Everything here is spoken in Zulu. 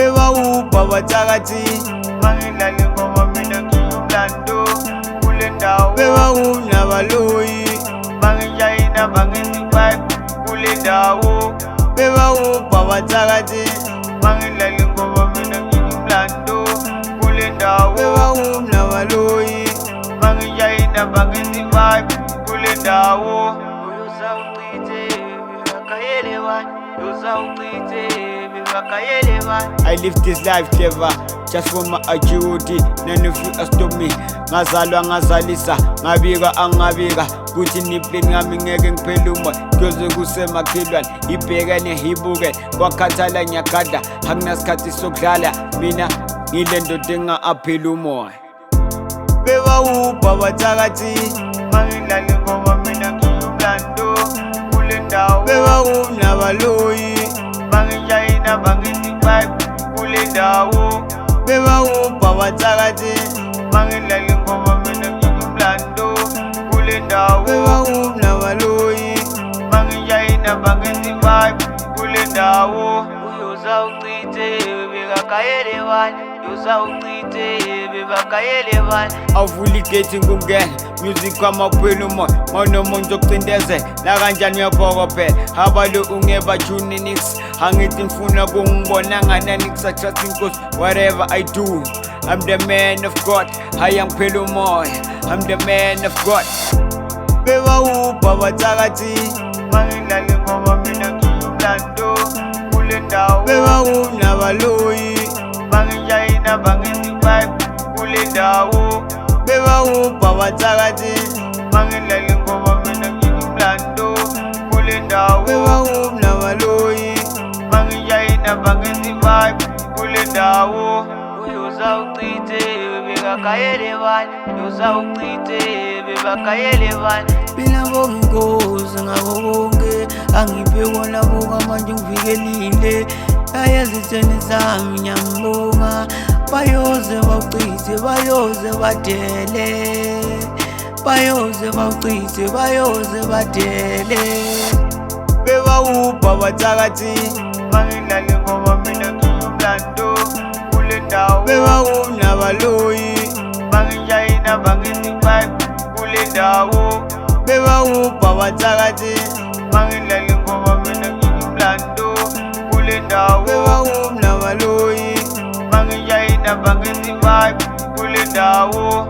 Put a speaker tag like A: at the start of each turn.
A: bebawupha bathakathi mangidlala ingoma mina ngiyumlando kule ndawo bewawunabaloyi mangishayina bangenza i-vibe kule ndawo bebawupha bathakathi mangidlala ingoma mina ngiyumlando kule ndawo bewawunabaloyi mangishayina bangenza i-vibe kule ndawo I live this life clever, just for my duty. None of you stop me. Ngazalwa ngazalisa, ngabika angabika. Kuthi niplane ngami ngeke ngiphele umoya. Kuyoze kusemakhelwane, ibhekene ibuke. Kwakhathala ngiyagada, anginasikhathi sokudlala. Mina ngile ndoda enga-aphela umoya. Bebawupha bathakathi mangidlala ingoma mina ngiyumlando kule ndawo bewawunabaloyi mangishayina bangenza i-vibe kule ndawo bebawupha bathakathi mangidlala ingoma mina ngiyumlando kule ndawo bewawunabaloyi mangishayina bangenza i-vibe kule ndawo uyozawuchithe bekakayelewani awuvula igate ngungena music kwamaphela umoya manomo ngizokucindezela la kanjani uyabhokophela abalo ungebajuni nix angithi ngifuna kungibona ngananikusatrust inkosi whatever I do I'm the man of God haya ngiphela umoya I'm the man of God bebawupha bathakathi mangidlala ingoma mina ngiyumlando kule ndawo bewawunabaloyi mangishayina bangenza i-vibe kule ndawo bebawupha bathakathi mangidlala ingoma mina ngiyumlando kule ndawo bewawunabaloyi mangishayina bangenza i-vibe kule ndawo uyozawuchithe bekakayelewani uyozawuchithe bebakayelewani mina bonginkosi ngabo bonke angiphe kona buka manje ngivikelile ayezitheni zami ngiyambonga bayoze bawuchithe bayoze badele bayoze bawuchithe bayoze badele bebawupha bathakathi mangidlala ingoma mina ngiyumlando kule ndawo bewawunabaloyi mangishayina bangenza i-vibe kule ndawo bebawupha bathakathi mangidlala ingoma mina ngiyumlando kule ndawo bewawunabaloyi mangishayina bangenza i-vibe kule ndawo